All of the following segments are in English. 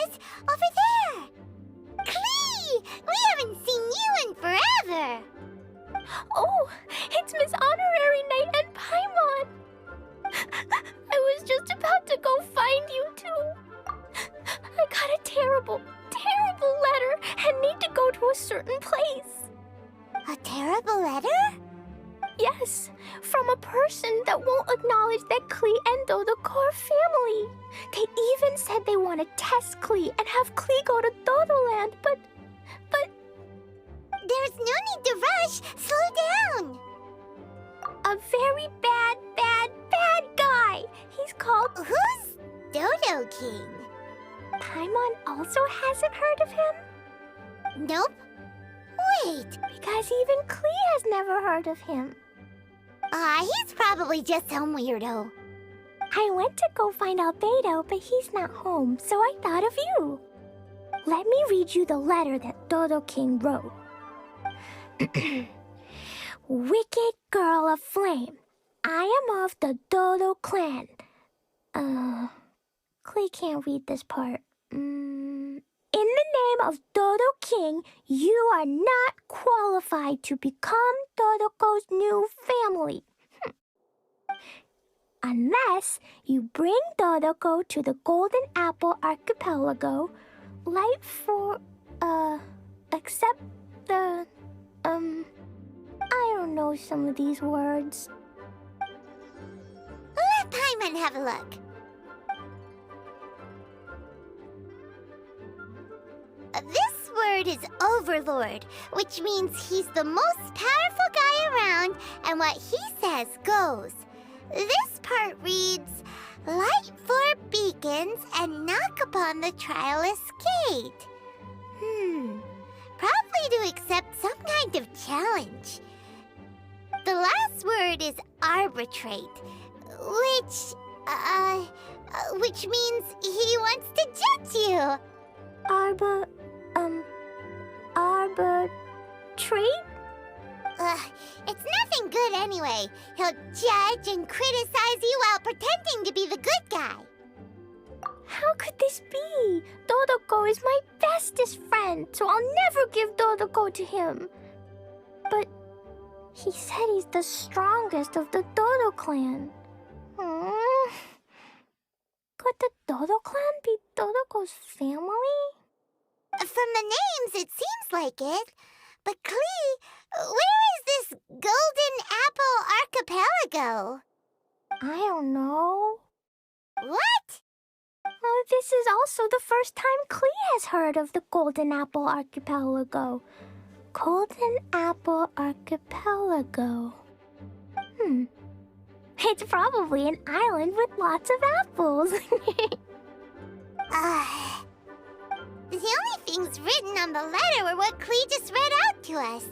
is! Over there! Klee! We haven't seen you in forever! Oh, it's Miss Honorary Knight and Paimon! I was just about to go find you two. I got a terrible, terrible letter and need to go to a certain place. A terrible letter? Yes, from a person that won't acknowledge that Klee and Dodoko are family. They even said they want to test Klee and have Klee go to Dodoland, but... There's no need to rush. Slow down. A very bad guy. He's called... Who's Dodo King? Paimon also hasn't heard of him? Nope. Wait. Because even Klee has never heard of him. He's probably just some weirdo. I went to go find Albedo, but he's not home, so I thought of you. Let me read you the letter that Dodo King wrote. Wicked girl of flame, I am of the Dodo clan. Klee can't read this part. In the name of Dodo King, you are not qualified to become Dodoko's new family. Unless you bring Dodoko to the Golden Apple Archipelago, except the, I don't know some of these words. Let Paimon have a look. This word is Overlord, which means he's the most powerful guy around, and what he says goes. This part reads, light 4 beacons and knock upon the trialless gate. Probably to accept some kind of challenge. The last word is arbitrate, which means he wants to judge you. Arbitrate? It's nothing good anyway. He'll judge and criticize you while pretending to be the good guy. How could this be? Dodoko is my bestest friend, so I'll never give Dodoko to him. But he said he's the strongest of the Dodo clan. Could the Dodo clan be Dodoko's family? From the names, it seems like it. But Klee, where is this Golden Apple Archipelago? I don't know. What? This is also the first time Klee has heard of the Golden Apple Archipelago. Golden Apple Archipelago. It's probably an island with lots of apples. The only things written on the letter were what Klee just read out to us.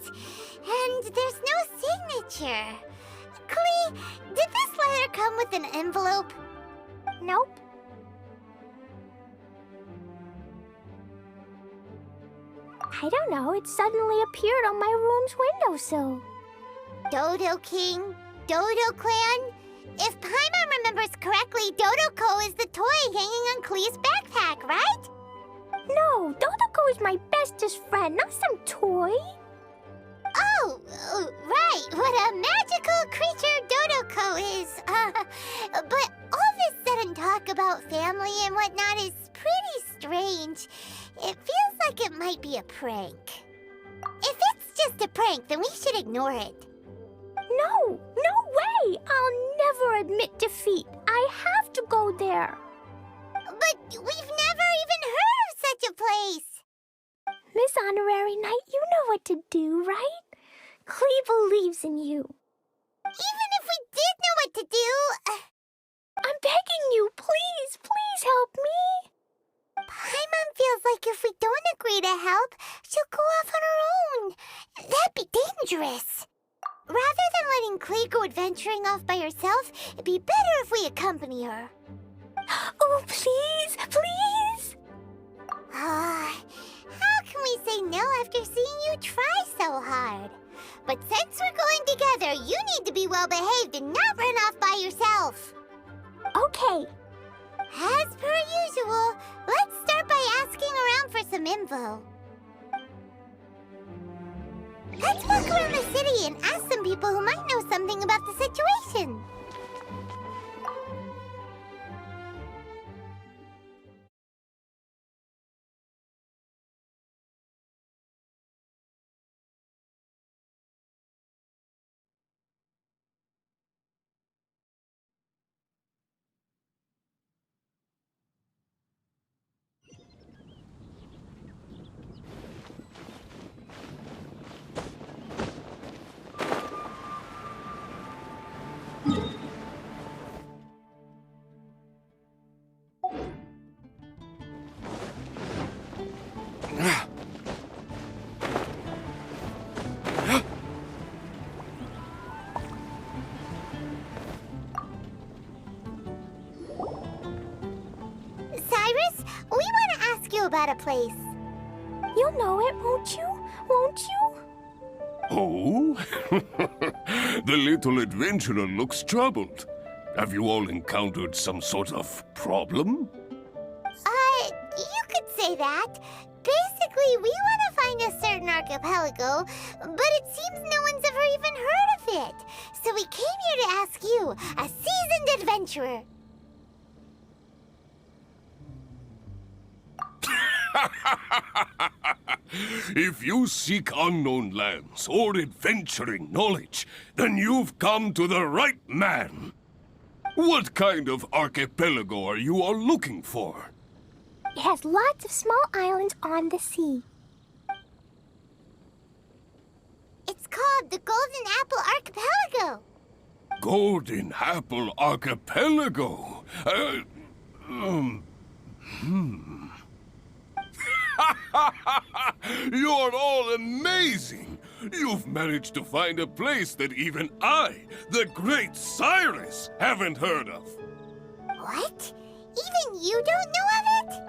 And there's no signature. Klee, did this letter come with an envelope? Nope. I don't know, it suddenly appeared on my room's windowsill. Dodo King, Dodo Clan. If Paimon remembers correctly, Dodoko is the toy hanging on Klee's backpack, right? No, Dodoko is my bestest friend, not some toy. Oh, right, what a magical creature Dodoko is. But all this sudden talk about family and whatnot is pretty strange. It feels like it might be a prank. If it's just a prank, then we should ignore it. No way! I'll never admit defeat. I have to go there. But we've never even heard of such a place. Miss Honorary Knight, you know what to do, right? Klee believes in you. Even if we did know what to do... I'm begging you, please help me. Paimon feels like if we don't agree to help, she'll go off on her own. That'd be dangerous. Rather than letting Klee go adventuring off by herself, it'd be better if we accompany her. Oh, please! How can we say no after seeing you try so hard? But since we're going together, you need to be well-behaved and not run off by yourself. Okay. As per usual, let's start by asking some info. Let's walk around the city and ask some people who might know something about the situation. Cyrus, we want to ask you about a place. You'll know it, won't you? Won't you? Oh? The little adventurer looks troubled. Have you all encountered some sort of problem? You could say that. Basically, we want to find a certain archipelago, but it seems no one's ever even heard of it. So we came here to ask you, a seasoned adventurer. If you seek unknown lands or adventuring knowledge, then you've come to the right man. What kind of archipelago are you all looking for? It has lots of small islands on the sea. It's called the Golden Apple Archipelago. Golden Apple Archipelago? You're all amazing! You've managed to find a place that even I, the great Cyrus, haven't heard of. What? Even you don't know of it?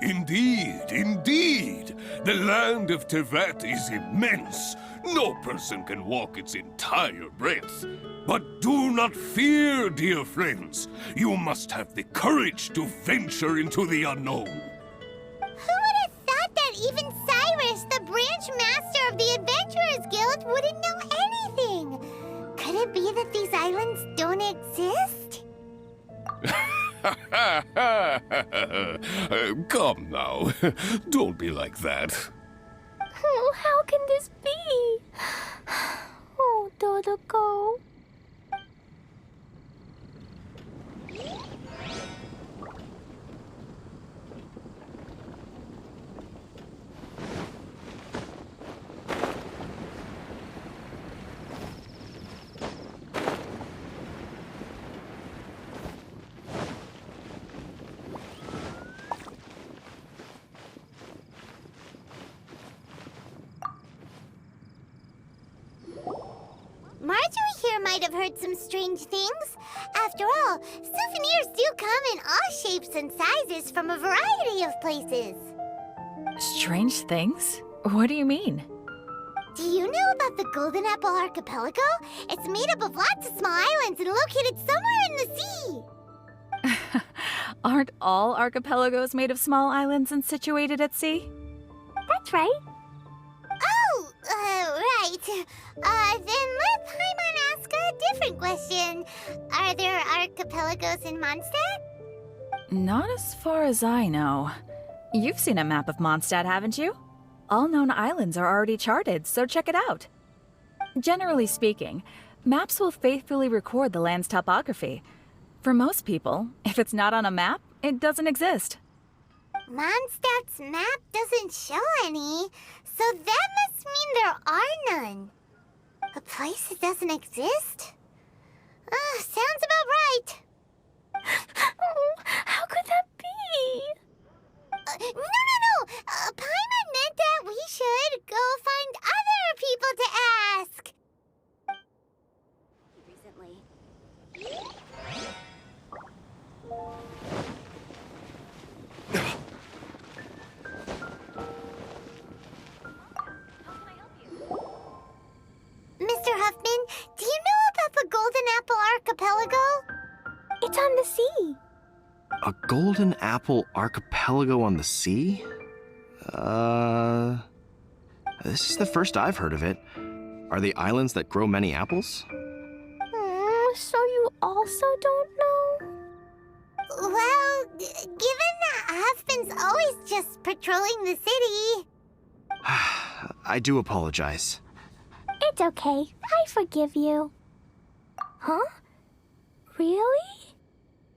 Indeed, indeed. The land of Tevat is immense. No person can walk its entire breadth. But do not fear, dear friends. You must have the courage to venture into the unknown. Who would have thought that even Cyrus, the branch master of the Adventurers Guild, wouldn't know anything? Could it be that these islands don't exist? Come now. Don't be like that. Oh, how can this be? Oh, Dodoco. Marjorie here might have heard some strange things. After all, souvenirs do come in all shapes and sizes from a variety of places. Strange things? What do you mean? Do you know about the Golden Apple Archipelago? It's made up of lots of small islands and located somewhere in the sea. Aren't all archipelagos made of small islands and situated at sea? That's right. Oh, right. Then let Paimon ask a different question. Are there archipelagos in Mondstadt? Not as far as I know. You've seen a map of Mondstadt, haven't you? All known islands are already charted, so check it out. Generally speaking, maps will faithfully record the land's topography. For most people, if it's not on a map, it doesn't exist. Mondstadt's map doesn't show any, so that must mean there are none. A place that doesn't exist? Sounds about right. Oh, how could that be? No. Paimon meant that we should go find other people to ask. Recently. Mr. Huffman, do you know about the Golden Apple Archipelago? It's on the sea. A golden apple archipelago on the sea? This is the first I've heard of it. Are they islands that grow many apples? So you also don't know? Well, given that husband's always just patrolling the city. I do apologize. It's okay. I forgive you. Huh? Really?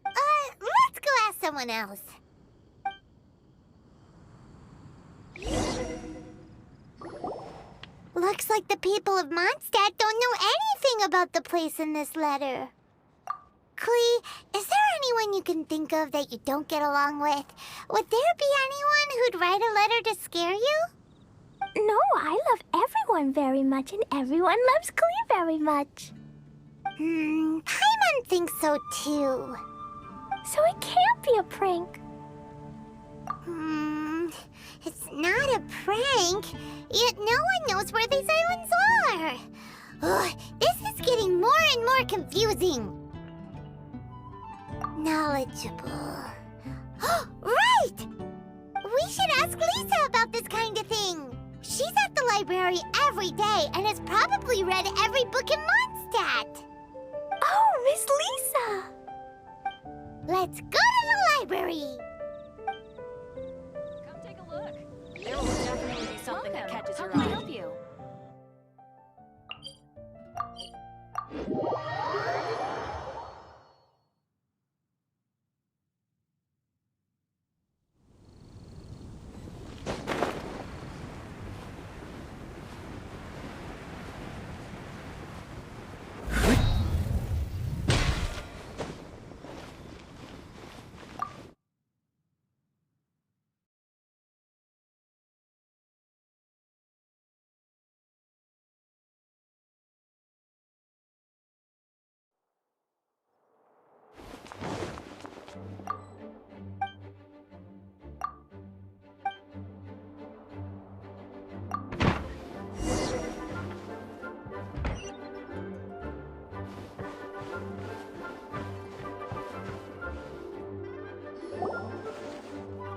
Let's go ask someone else. Looks like the people of Mondstadt don't know anything about the place in this letter. Klee, is there anyone you can think of that you don't get along with? Would there be anyone who'd write a letter to scare you? No, I love everyone very much, and everyone loves Klee very much. Paimon thinks so too. So it can't be a prank. It's not a prank, yet no one knows where these islands are. Ugh, this is getting more and more confusing. Knowledgeable. Right! We should ask Lisa about this kind of thing. She's at the library every day and has probably read every book in Mondstadt. Oh, Miss Lisa! Let's go to the library. Come take a look. There will definitely be something that catches your eye. How can I help you?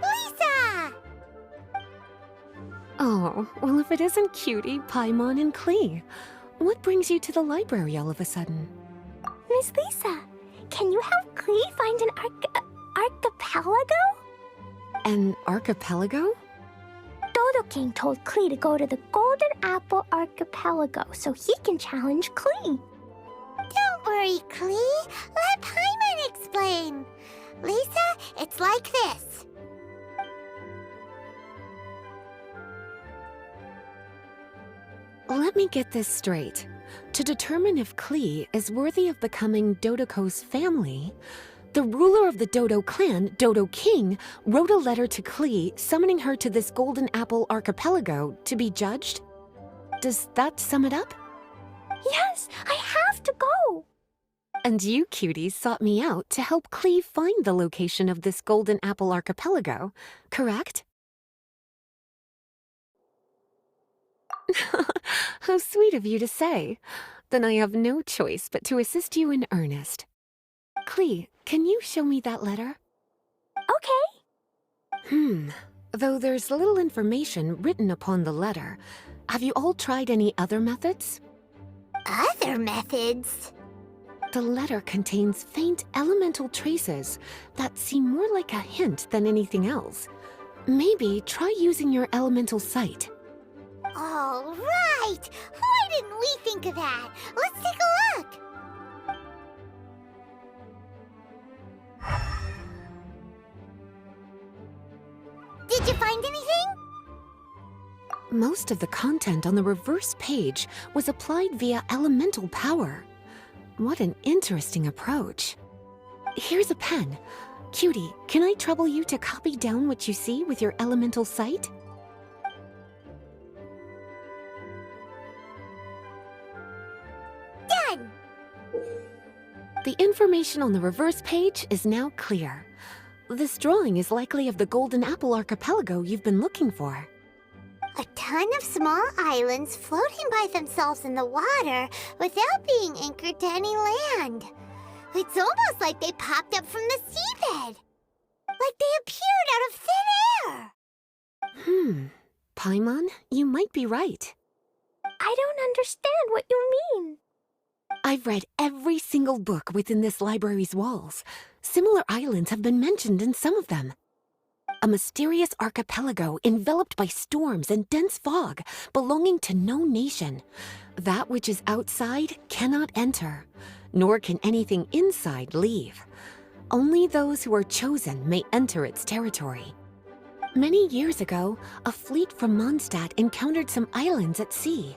Lisa! Oh, well, if it isn't Cutie, Paimon, and Klee. What brings you to the library all of a sudden? Miss Lisa, can you help Klee find an archipelago? An archipelago? Dodo King told Klee to go to the Golden Apple Archipelago so he can challenge Klee. Don't worry, Klee. Let Paimon explain. Lisa, it's like this. Let me get this straight. To determine if Klee is worthy of becoming Dodoko's family, the ruler of the Dodo clan, Dodo King, wrote a letter to Klee summoning her to this Golden Apple Archipelago to be judged. Does that sum it up? Yes, I have to go. And you, cuties, sought me out to help Klee find the location of this Golden Apple Archipelago, correct? How sweet of you to say. Then I have no choice but to assist you in earnest. Klee, can you show me that letter? Okay. Though there's little information written upon the letter, have you all tried any other methods? Other methods? The letter contains faint elemental traces that seem more like a hint than anything else. Maybe try using your elemental sight. All right! Why didn't we think of that? Let's take a look! Did you find anything? Most of the content on the reverse page was applied via elemental power. What an interesting approach. Here's a pen. Cutie, can I trouble you to copy down what you see with your elemental sight? Done! The information on the reverse page is now clear. This drawing is likely of the Golden Apple Archipelago you've been looking for. A ton of small islands floating by themselves in the water without being anchored to any land. It's almost like they popped up from the seabed. Like they appeared out of thin air. Paimon, you might be right. I don't understand what you mean. I've read every single book within this library's walls. Similar islands have been mentioned in some of them. A mysterious archipelago enveloped by storms and dense fog, belonging to no nation. That which is outside cannot enter, nor can anything inside leave. Only those who are chosen may enter its territory. Many years ago, a fleet from Mondstadt encountered some islands at sea.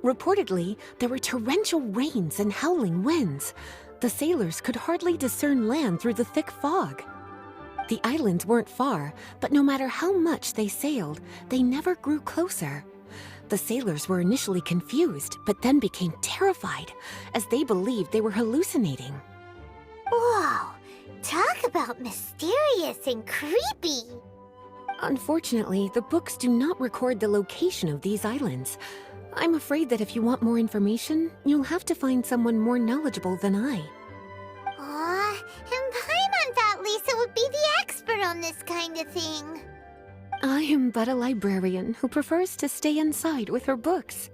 Reportedly, there were torrential rains and howling winds. The sailors could hardly discern land through the thick fog. The islands weren't far, but no matter how much they sailed, they never grew closer. The sailors were initially confused, but then became terrified, as they believed they were hallucinating. Whoa, talk about mysterious and creepy. Unfortunately, the books do not record the location of these islands. I'm afraid that if you want more information, you'll have to find someone more knowledgeable than I. Aw, and Paimon thought Lisa would be the expert on this kind of thing. I am but a librarian who prefers to stay inside with her books.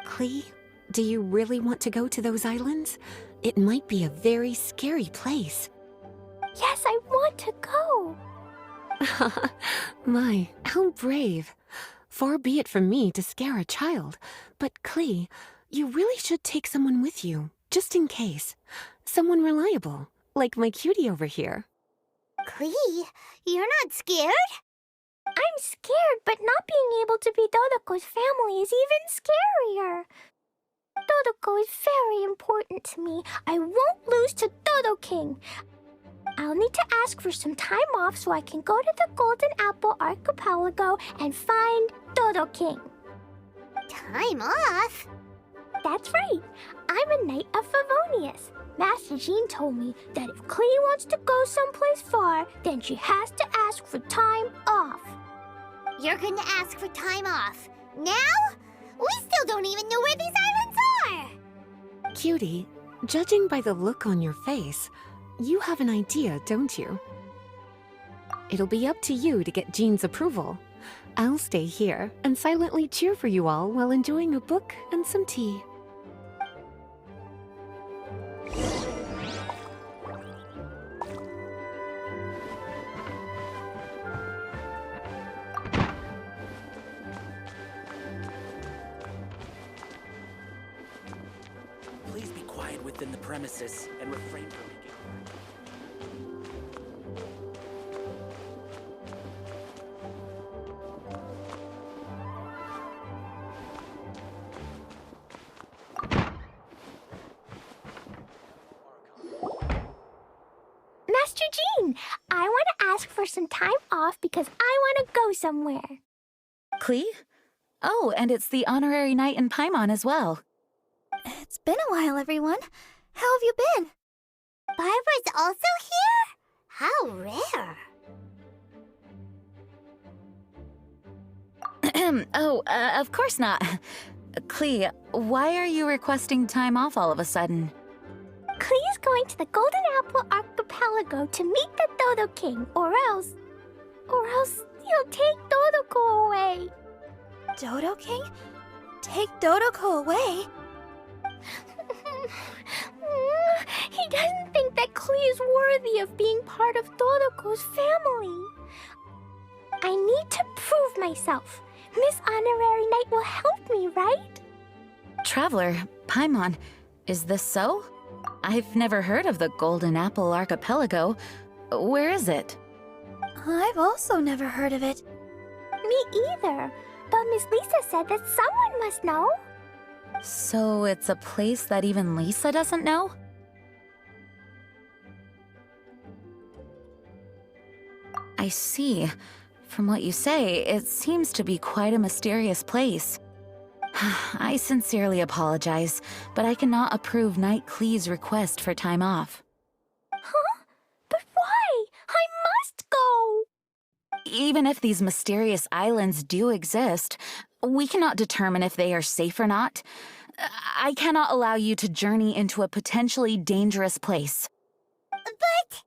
Klee, do you really want to go to those islands? It might be a very scary place. Yes, I want to go. My, how brave. Far be it from me to scare a child, but Klee, you really should take someone with you, just in case. Someone reliable, like my cutie over here. Klee, you're not scared? I'm scared, but not being able to be Dodoko's family is even scarier. Dodoko is very important to me. I won't lose to Dodo King. I'll need to ask for some time off so I can go to the Golden Apple Archipelago and find Dodo King. Time off? That's right. I'm a Knight of Favonius. Master Jean told me that if Klee wants to go someplace far, then she has to ask for time off. You're going to ask for time off. Now? We still don't even know where these islands are. Cutie, judging by the look on your face, you have an idea, don't you? It'll be up to you to get Jean's approval. I'll stay here and silently cheer for you all while enjoying a book and some tea. Please be quiet within the premises and refrain from making Master Jean, I want to ask for some time off because I want to go somewhere. Klee? Oh, and it's the honorary knight in Paimon as well. It's been a while, everyone. How have you been? Barbara's also here? How rare. Of course not. Klee, why are you requesting time off all of a sudden? Klee's going to the Golden Apple Archipelago to meet the Dodo King, or else he'll take Dodoko away. Dodo King? Take Dodoko away? He doesn't think that Klee is worthy of being part of Dodoko's family. I need to prove myself. Miss Honorary Knight will help me, right? Traveler, Paimon, is this so? I've never heard of the Golden Apple Archipelago. Where is it? I've also never heard of it. Me either. But Miss Lisa said that someone must know. So it's a place that even Lisa doesn't know? I see. From what you say, it seems to be quite a mysterious place. I sincerely apologize, but I cannot approve Knight Klee's request for time off. Huh? But why? I must go! Even if these mysterious islands do exist, we cannot determine if they are safe or not. I cannot allow you to journey into a potentially dangerous place. But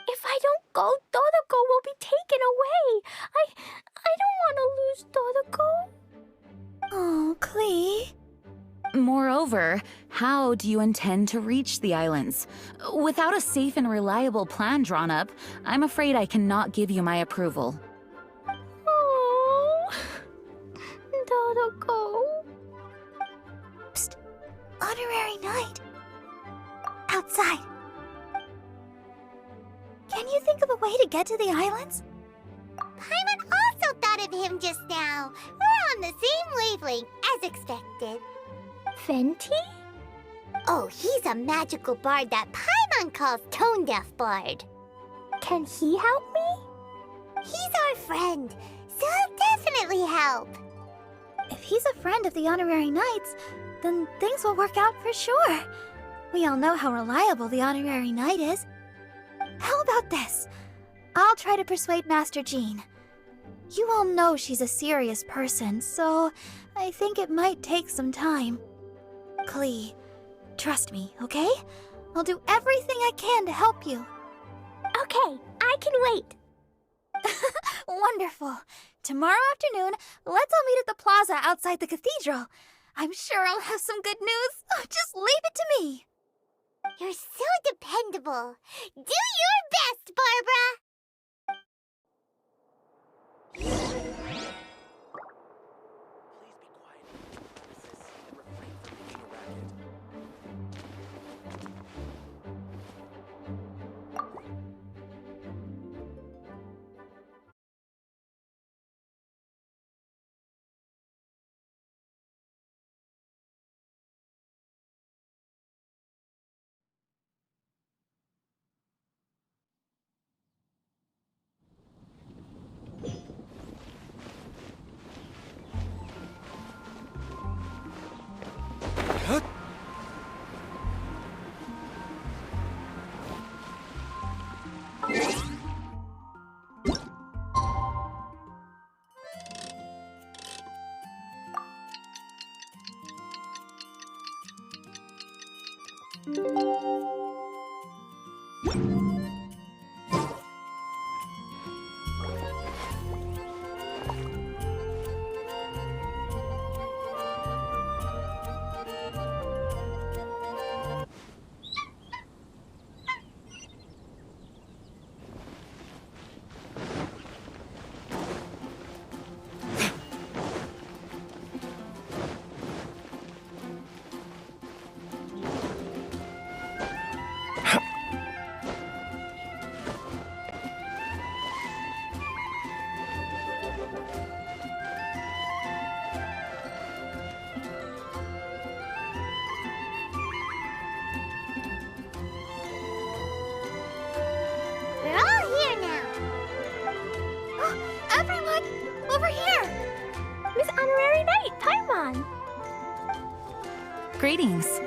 if I don't go, Dodoko will be taken away. I don't want to lose Dodoko. Oh, Klee. Moreover, how do you intend to reach the islands? Without a safe and reliable plan drawn up, I'm afraid I cannot give you my approval. Oh, Dodoko. Psst. Honorary Knight. Outside. Can you think of a way to get to the islands? Paimon also thought of him just now. We're on the same wavelength, as expected. Fenty? Oh, he's a magical bard that Paimon calls Tone Deaf Bard. Can he help me? He's our friend, so he'll definitely help. If he's a friend of the Honorary Knights, then things will work out for sure. We all know how reliable the Honorary Knight is. How about this? I'll try to persuade Master Jean. You all know she's a serious person, so I think it might take some time. Klee, trust me, okay? I'll do everything I can to help you. Okay, I can wait. Wonderful. Tomorrow afternoon, let's all meet at the plaza outside the cathedral. I'm sure I'll have some good news. Just leave it to me. You're so dependable. Do your best, Barbara! Please be quiet with the premises and refrain from making a racket. We're all here now. Everyone, over here! Miss Honorary Knight, Paimon. Greetings.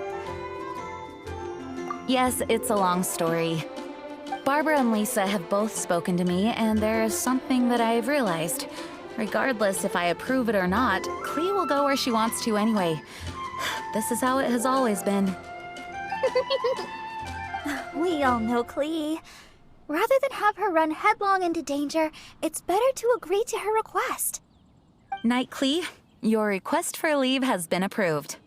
Yes, it's a long story. Barbara and Lisa have both spoken to me, and there is something that I've realized. Regardless if I approve it or not, Klee will go where she wants to anyway. This is how it has always been. We all know Klee. Rather than have her run headlong into danger, it's better to agree to her request. Knight Klee, your request for leave has been approved.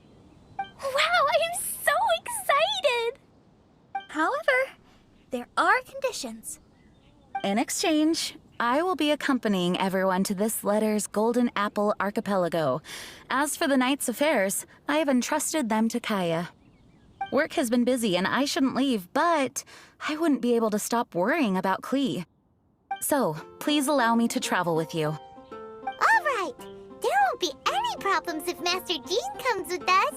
Wow, I'm so excited! However, there are conditions. In exchange, I will be accompanying everyone to this letter's Golden Apple Archipelago. As for the Knight's affairs, I have entrusted them to Kaya. Work has been busy and I shouldn't leave, but I wouldn't be able to stop worrying about Klee. So, please allow me to travel with you. All right. There won't be any problems if Master Jean comes with us.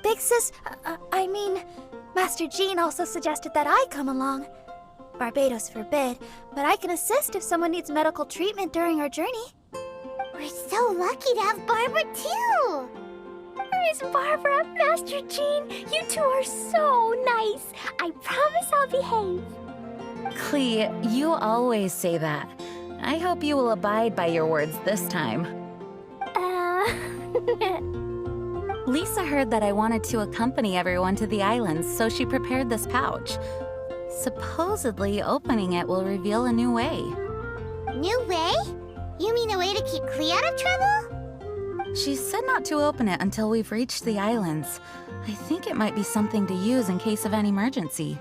Big Sis, Master Jean also suggested that I come along. Barbados forbid, but I can assist if someone needs medical treatment during our journey. We're so lucky to have Barbara, too. Miss Barbara, Master Jean, you two are so nice. I promise I'll behave. Klee, you always say that. I hope you will abide by your words this time. Lisa heard that I wanted to accompany everyone to the islands, so she prepared this pouch. Supposedly, opening it will reveal a new way. New way? You mean a way to keep Klee out of trouble? She said not to open it until we've reached the islands. I think it might be something to use in case of an emergency.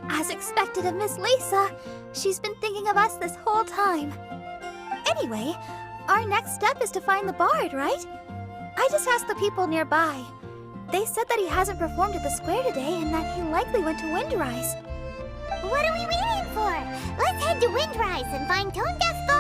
As expected of Miss Lisa, she's been thinking of us this whole time. Anyway, our next step is to find the bard, right? I just asked the people nearby. They said that he hasn't performed at the square today and that he likely went to Windrise. What are we waiting for? Let's head to Windrise and find Tone Deaf Bard.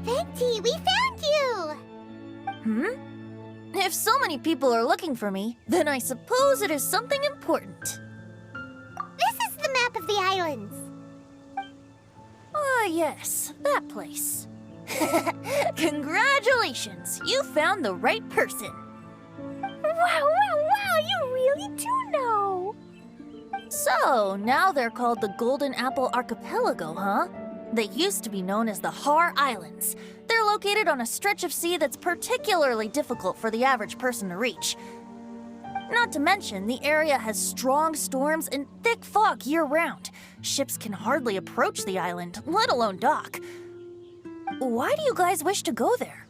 Venti, we found you! If so many people are looking for me, then I suppose it is something important. This is the map of the islands. Ah, yes, that place. Congratulations, you found the right person. Wow, you really do know. So, now they're called the Golden Apple Archipelago, huh? They used to be known as the Har Islands. They're located on a stretch of sea that's particularly difficult for the average person to reach. Not to mention, the area has strong storms and thick fog year-round. Ships can hardly approach the island, let alone dock. Why do you guys wish to go there?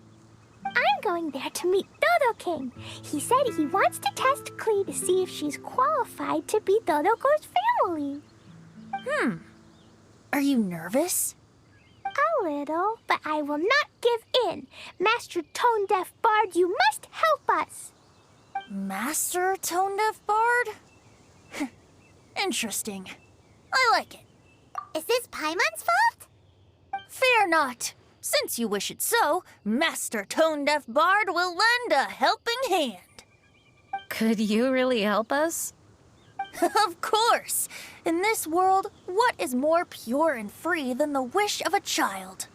I'm going there to meet Dodo King. He said he wants to test Klee to see if she's qualified to be Dodoko's family. Are you nervous? A little, but I will not give in. Master Tone Deaf Bard, you must help us. Master Tone Deaf Bard? Interesting. I like it. Is this Paimon's fault? Fear not. Since you wish it so, Master Tone Deaf Bard will lend a helping hand. Could you really help us? Of course! In this world, what is more pure and free than the wish of a child?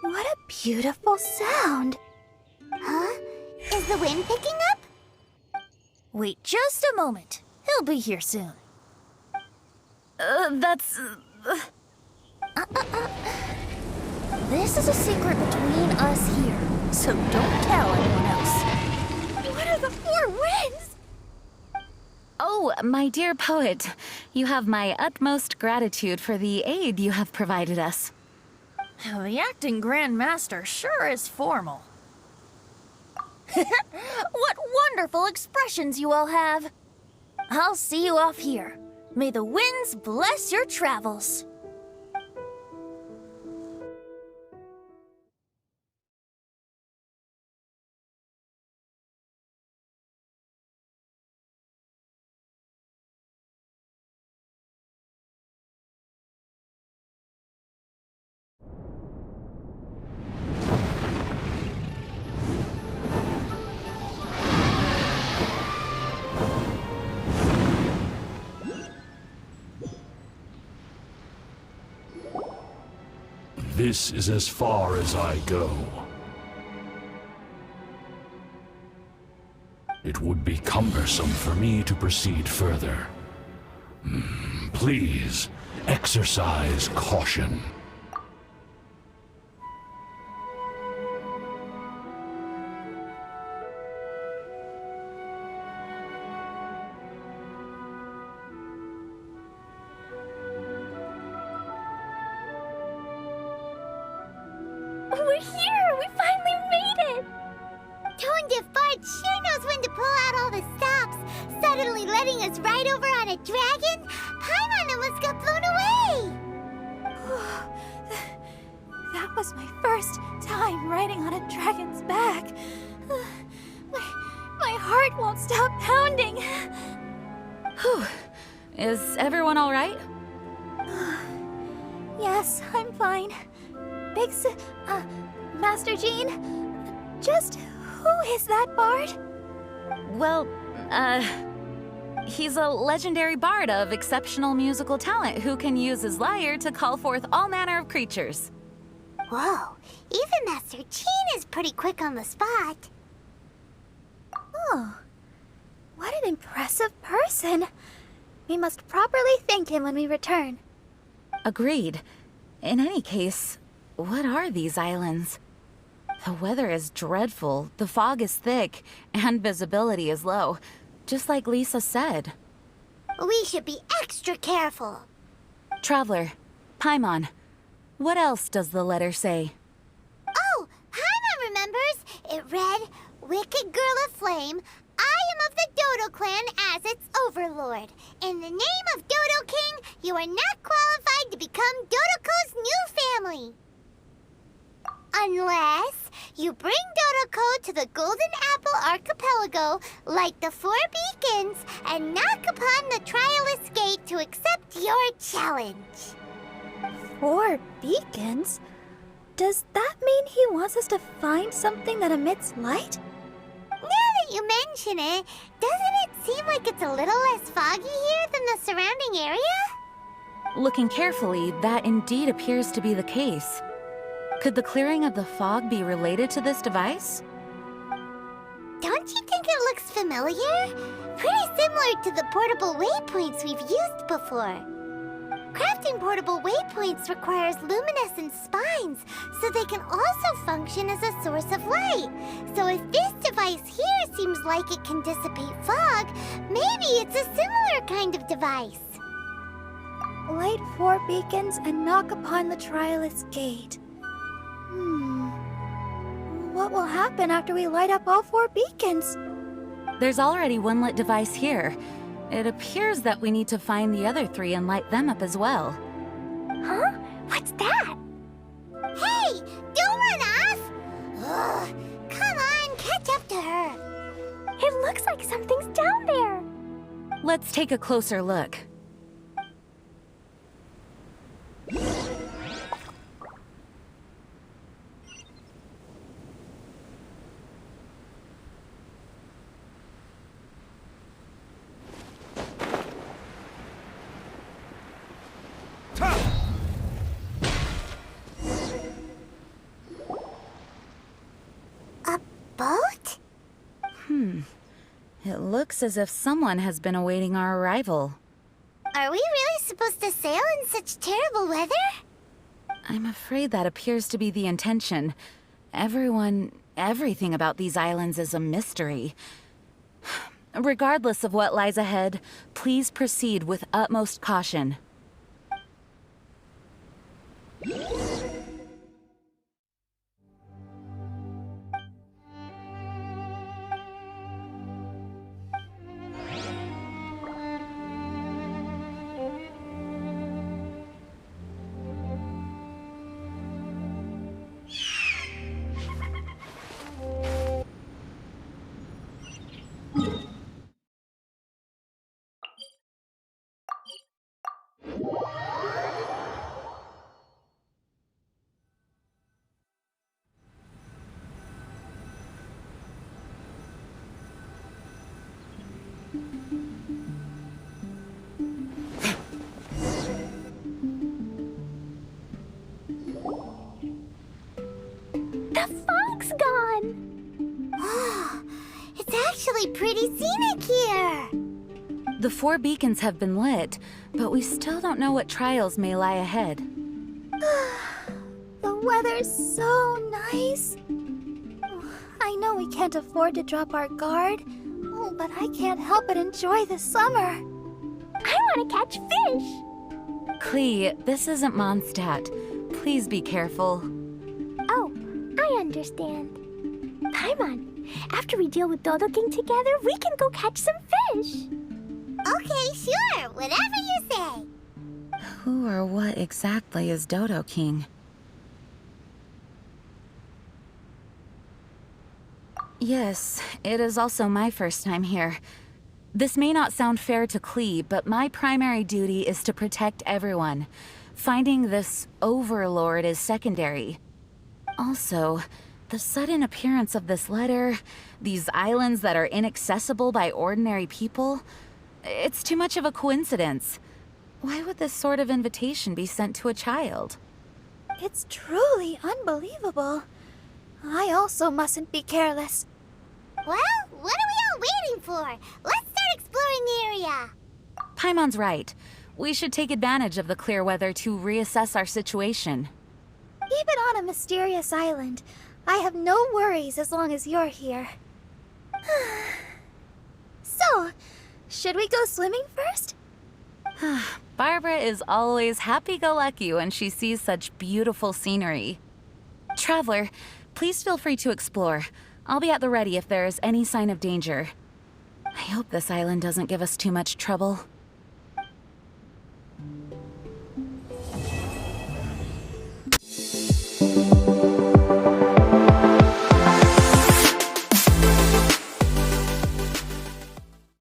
What a beautiful sound. Huh? Is the wind picking up? Wait just a moment. He'll be here soon. This is a secret between us here, so don't tell anyone else. What are the four winds? Oh, my dear poet, you have my utmost gratitude for the aid you have provided us. The acting Grand Master sure is formal. What wonderful expressions you all have. I'll see you off here. May the winds bless your travels. This is as far as I go. It would be cumbersome for me to proceed further. Please, exercise caution. We're here! We finally made it! Tone Deaf Bard sure knows when to pull out all the stops. Suddenly letting us ride over on a dragon? Paimon almost got blown away! That was my first time riding on a dragon's back. My heart won't stop pounding. Whew. Is everyone all right? Yes, I'm fine. Master Jean, just who is that bard? Well, he's a legendary bard of exceptional musical talent who can use his lyre to call forth all manner of creatures. Whoa, even Master Jean is pretty quick on the spot. Oh, what an impressive person. We must properly thank him when we return. Agreed. In any case, what are these islands? The weather is dreadful, the fog is thick, and visibility is low, just like Lisa said. We should be extra careful. Traveler, Paimon, what else does the letter say? Oh, Paimon remembers. It read, "Wicked girl of flame, I am of the Dodo clan as its overlord. In the name of Dodo King, you are not qualified to become Dodoco's new family. Unless you bring Dodoco to the Golden Apple Archipelago, light the 4 beacons, and knock upon the Trialist Gate to accept your challenge." 4 beacons? Does that mean he wants us to find something that emits light? Now that you mention it, doesn't it seem like it's a little less foggy here than the surrounding area? Looking carefully, that indeed appears to be the case. Could the clearing of the fog be related to this device? Don't you think it looks familiar? Pretty similar to the portable waypoints we've used before. Crafting portable waypoints requires luminescent spines, so they can also function as a source of light. So if this device here seems like it can dissipate fog, maybe it's a similar kind of device. Light 4 beacons and knock upon the Trialist Gate. What will happen after we light up all 4 beacons? There's already one lit device here. It appears that we need to find the other 3 and light them up as well. Huh? What's that? Hey, don't run off! Ugh, come on, catch up to her. It looks like something's down there. Let's take a closer look. Boat? It looks as if someone has been awaiting our arrival. Are we really supposed to sail in such terrible weather? I'm afraid that appears to be the intention. Everything about these islands is a mystery. Regardless of what lies ahead, please proceed with utmost caution. The fog's gone. It's actually pretty scenic here. The 4 beacons have been lit, but we still don't know what trials may lie ahead. The weather's so nice. I know we can't afford to drop our guard, but I can't help but enjoy the summer. I want to catch fish. Klee, this isn't Mondstadt. Please be careful. Oh, I understand. Paimon, after we deal with Dodo King together, we can go catch some fish. Okay, sure, whatever you say. Who or what exactly is Dodo King? Yes, it is also my first time here. This may not sound fair to Klee, but my primary duty is to protect everyone. Finding this overlord is secondary. Also, the sudden appearance of this letter, these islands that are inaccessible by ordinary people, it's too much of a coincidence. Why would this sort of invitation be sent to a child? It's truly unbelievable. I also mustn't be careless. Well, what are we all waiting for? Let's start exploring the area. Paimon's right. We should take advantage of the clear weather to reassess our situation. Even on a mysterious island, I have no worries as long as you're here. So, should we go swimming first? Barbara is always happy-go-lucky when she sees such beautiful scenery. Traveler, please feel free to explore. I'll be at the ready if there is any sign of danger. I hope this island doesn't give us too much trouble.